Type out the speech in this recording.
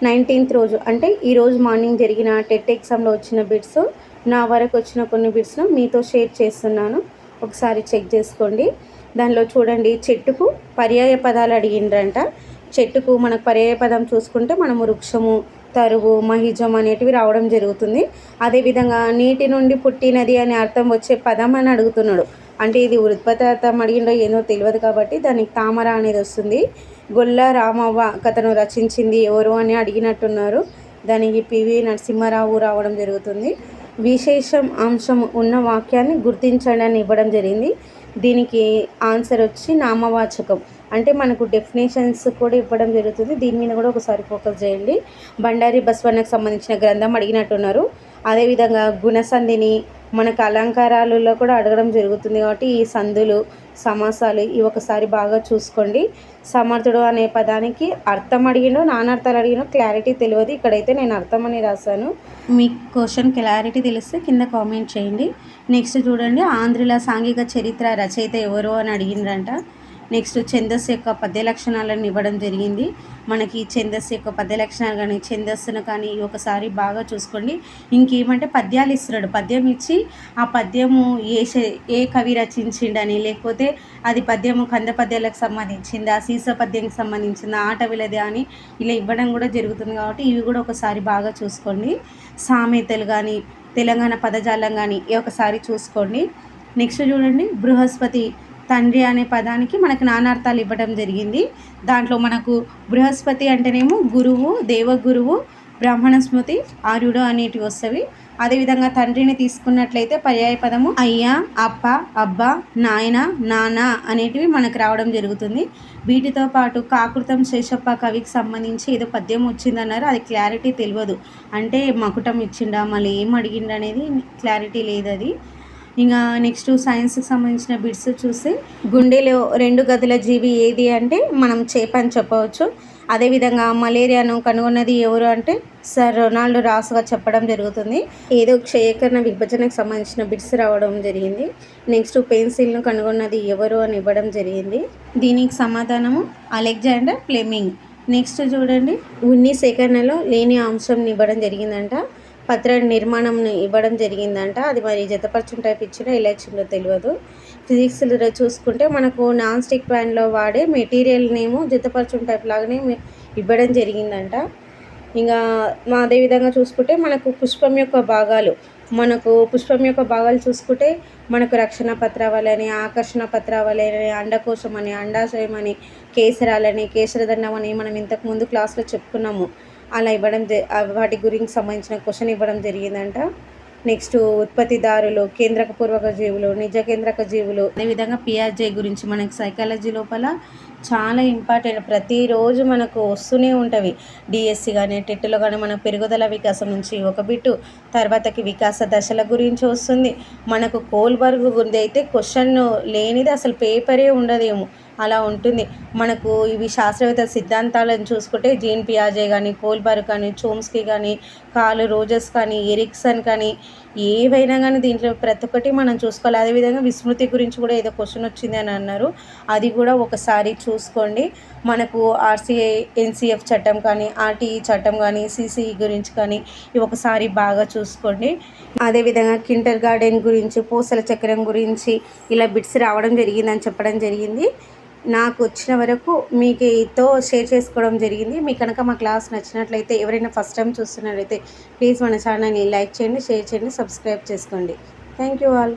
19th రోజు అంటే ఈరోజు మార్నింగ్ జరిగిన టెట్ ఎగ్జామ్లో వచ్చిన బిట్స్, నా వరకు వచ్చిన కొన్ని బిట్స్ను మీతో షేర్ చేస్తున్నాను. ఒకసారి చెక్ చేసుకోండి. దానిలో చూడండి, చెట్టుకు పర్యాయ పదాలు అడిగిండ్రంట. చెట్టుకు మనకు పర్యాయ పదం చూసుకుంటే మనము వృక్షము, తరువు, మహిజం అనేటివి రావడం జరుగుతుంది. అదేవిధంగా నీటి నుండి పుట్టినది అనే అర్థం వచ్చే పదం అని అడుగుతున్నాడు. అంటే ఇది ఉత్పత్తి అర్థం అడిగిండో ఏదో తెలియదు కాబట్టి దానికి తామర అనేది వస్తుంది. గొల్ల రామవ్వ కథను రచించింది ఎవరు అని అడిగినట్టున్నారు. దానికి పివి నరసింహారావు రావడం జరుగుతుంది. విశేషం అంశం ఉన్న వాక్యాన్ని గుర్తించండి అని ఇవ్వడం జరిగింది. దీనికి ఆన్సర్ వచ్చి నామవాచకం. అంటే మనకు డెఫినేషన్స్ కూడా ఇవ్వడం జరుగుతుంది. దీని మీద కూడా ఒకసారి ఫోకస్ చేయండి. బండారి బస్వన్నకు సంబంధించిన గ్రంథం అడిగినట్టున్నారు. అదేవిధంగా గుణసంధిని మనకు అలంకారాలలో కూడా అడగడం జరుగుతుంది కాబట్టి ఈ సందులు, సమాసాలు ఇవి ఒకసారి బాగా చూసుకోండి. సమర్థుడు అనే పదానికి అర్థం అడిగినో నానార్థాలు అడిగినో క్లారిటీ తెలియదు. ఇక్కడైతే నేను అర్థం అని రాశాను. మీకు క్వశ్చన్ క్లారిటీ తెలిస్తే కింద కామెంట్ చేయండి. నెక్స్ట్ చూడండి, ఆంధ్రుల సాంఘిక చరిత్ర రచయిత ఎవరు అని అడిగిండ్రంట. నెక్స్ట్ ఛందస్సు యొక్క పద్య లక్షణాలను ఇవ్వడం జరిగింది. మనకి ఛందస్సు యొక్క పద్య లక్షణాలు కానీ ఛందస్సును కానీ ఒకసారి బాగా చూసుకోండి. ఇంకేమంటే పద్యాలు ఇస్తున్నాడు. పద్యం ఇచ్చి ఆ పద్యము ఏ కవి రచించిండని, లేకపోతే అది పద్యము కంద పద్యాలకు సంబంధించిందా, సీస పద్యానికి సంబంధించిందా, ఆట విలదే అని ఇలా ఇవ్వడం కూడా జరుగుతుంది. కాబట్టి ఇవి కూడా ఒకసారి బాగా చూసుకోండి. సామెతలు కానీ తెలంగాణ పదజాలం కానీ ఒకసారి చూసుకోండి. నెక్స్ట్ చూడండి, బృహస్పతి తండ్రి అనే పదానికి మనకు నానార్థాలు ఇవ్వడం జరిగింది. దాంట్లో మనకు బృహస్పతి అంటేనేమో గురువు, దేవగురువు, బ్రాహ్మణ స్మృతి, ఆర్యుడు అనేటివి వస్తవి. అదేవిధంగా తండ్రిని తీసుకున్నట్లయితే పర్యాయ పదము అయ్యా, అప్ప, అబ్బా, నాయన, నాన్న అనేటివి మనకు రావడం జరుగుతుంది. వీటితో పాటు కాకృతం శేషప్ప కవికి సంబంధించి ఏదో పద్యం వచ్చిందన్నారు. అది క్లారిటీ తెలియదు. అంటే మకుటం ఇచ్చిండా, మళ్ళీ ఏం అడిగిండు అనేది క్లారిటీ లేదు. అది ఇంకా నెక్స్ట్ సైన్స్కి సంబంధించిన బిట్స్ చూస్తే గుండెలో 2 గదుల జీవి ఏది అంటే మనం చేప అని చెప్పవచ్చు. అదేవిధంగా మలేరియాను కనుగొన్నది ఎవరు అంటే సర్ రొనాల్డ్ రాస్గా చెప్పడం జరుగుతుంది. ఏదో క్షయకరణ విభజనకు సంబంధించిన బిట్స్ రావడం జరిగింది. నెక్స్ట్ పెన్సిల్ను కనుగొన్నది ఎవరు అని ఇవ్వడం జరిగింది. దీనికి సమాధానము అలెగ్జాండర్ ఫ్లెమింగ్. నెక్స్ట్ చూడండి, ఉన్ని సేకరణలో లేని అంశం ఇవ్వడం జరిగిందంట. పత్ర నిర్మాణం ఇవ్వడం జరిగిందంట. అది మరి జతపరచం టైప్ ఇచ్చినా ఎలా ఇచ్చిందో తెలియదు. ఫిజిక్స్లో చూసుకుంటే మనకు నాన్ స్టిక్ ప్యాన్లో వాడే మెటీరియల్నేమో జతపరచం టైప్ లాగానే ఇవ్వడం జరిగిందంట. ఇంకా అదేవిధంగా చూసుకుంటే మనకు పుష్పం యొక్క భాగాలు చూసుకుంటే మనకు రక్షణ పత్రావళి, ఆకర్షణ పత్రావళి, అండకోశం అని, అండాశయం అని, కేసరాలని, కేసరదండం అని మనం ఇంతకుముందు క్లాస్లో చెప్పుకున్నాము. అలా వాటి గురించి సంబంధించిన క్వశ్చన్ ఇవ్వడం జరిగిందంట. నెక్స్ట్ ఉత్పత్తిదారులు, కేంద్రక పూర్వక జీవులు, నిజ కేంద్రక జీవులు, అదేవిధంగా పియాజే గురించి మనకి సైకాలజీ లోపల చాలా ఇంపార్టెంట్. ప్రతిరోజు మనకు వస్తూనే ఉంటవి. డిఎస్సి కానీ టెట్లో కానీ మనకు పెరుగుదల వికాసం నుంచి ఒక బిట్టు, తర్వాతకి వికాస దశల గురించి వస్తుంది. మనకు కోల్బర్గ్ గురించి అయితే క్వశ్చన్ లేనిది అసలు పేపరే ఉండదేమో అలా ఉంటుంది. మనకు ఇవి శాస్త్రవేత్త సిద్ధాంతాలను చూసుకుంటే జీన్ పియాజే కానీ, కోల్బర్గ్ కానీ, చోమ్స్కీ కానీ, కార్ల్ రోజర్స్ కానీ, ఎరిక్సన్ కానీ ఏవైనా కానీ దీంట్లో ప్రతి ఒక్కటి మనం చూసుకోవాలి. అదేవిధంగా విస్మృతి గురించి కూడా ఏదో క్వశ్చన్ వచ్చింది అని అన్నారు. అది కూడా ఒకసారి చూసుకోండి. మనకు ఆర్సీఐ ఎన్సిఎఫ్ చట్టం కానీ, ఆర్టీఈ చట్టం కానీ, సిసిఈ గురించి కానీ ఇవి ఒకసారి బాగా చూసుకోండి. అదేవిధంగా కిండర్ గార్డెన్ గురించి, పూసల చక్రం గురించి ఇలా బిట్స్ రావడం జరిగిందని చెప్పడం జరిగింది. నాకు వచ్చిన వరకు మీతో షేర్ చేసుకోవడం జరిగింది. మీకు కనుక మా క్లాస్ నచ్చినట్లయితే, ఎవరైనా ఫస్ట్ టైం చూస్తున్నట్లయితే ప్లీజ్ మన ఛానల్ని లైక్ చేయండి, షేర్ చేయండి, సబ్స్క్రైబ్ చేసుకోండి. Thank you all.